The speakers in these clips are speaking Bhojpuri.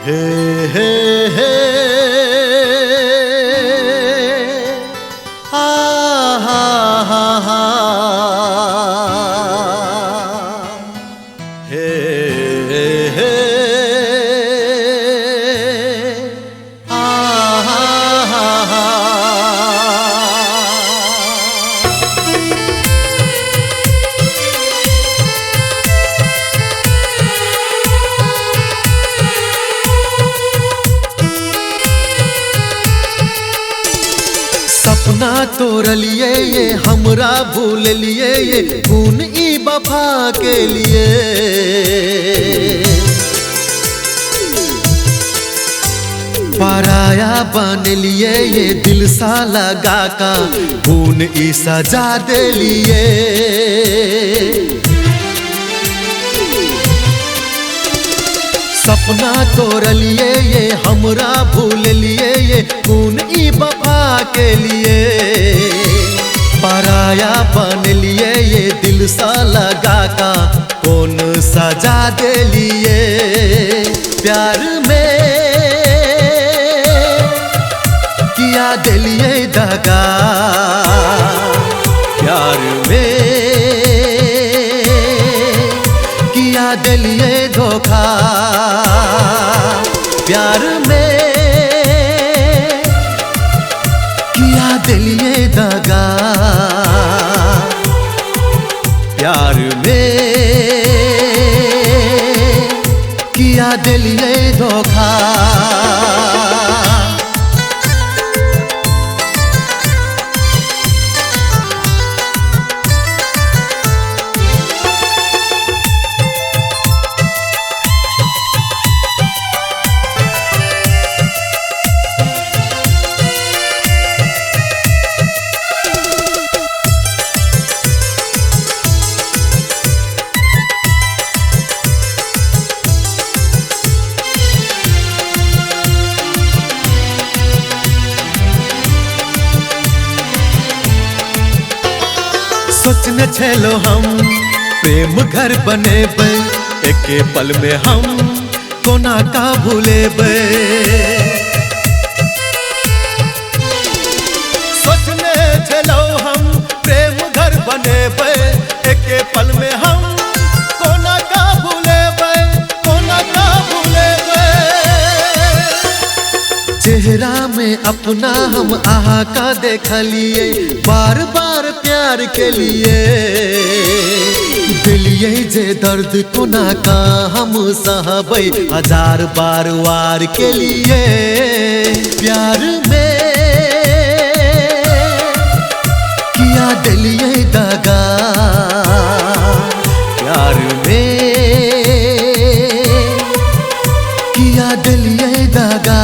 हे हे हे हा हा हा हा हे हे हे हा हा हा हा। सपना तोड़लिए ये हमरा भूल लिए ये खून ई वफा के लिए। पराया बन लिए ये दिल सा लगा का खून ई सजा दे लिए। सपना तोड़लिए ये हमरा भूल लिए ये खून ई वफा के लिए। पराया बन लिए ये दिल सा लगा का कौन सजा दे लिए। प्यार में किया दिलिए दगा, प्यार में किया दिलिए धोखा। प्यार में किया दिलिए दगा, प्यार में किया दिलिए धोखा। सोचने छेलो हम प्रेम घर बनेबे एके पल में हम कोना का भूलेबे। सोचने छेलो हम प्रेम घर बनेबे एके पल में हम कोना का भूलेबे, कोना का भूलेबे। चेहरा में अपना हम आहा का देख लिए बार बार प्यार के लिए। दिलिए जे दर्द कोना का हम सहबै हजार बार वार के लिए। प्यार में किया दिलिए दगा, प्यार में किया दिलिए दगा।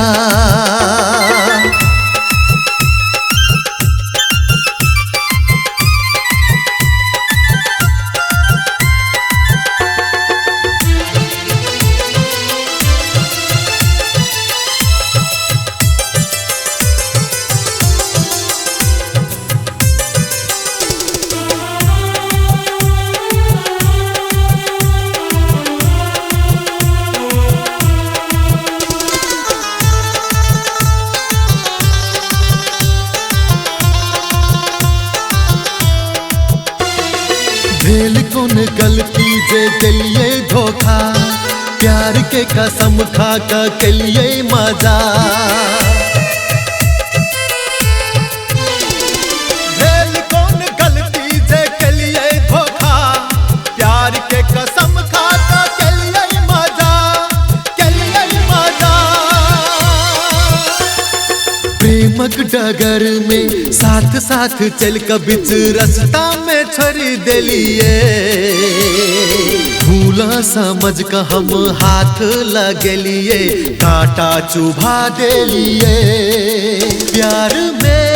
भेल कौन गलती जे दिलिए धोखा, प्यार के कसम खा का के लिए मजा। भेल कौन गलती जे के लिए धोखा, प्यार के कसम खा का के लिए मजा, के लिए मजा। प्रेमक डगर में साथ साथ चल के बीच रास्ता में छोड़ी दिलिए। भूला समझ का हम हाथ लगलिए कांटा चुभा दिलिए। प्यार में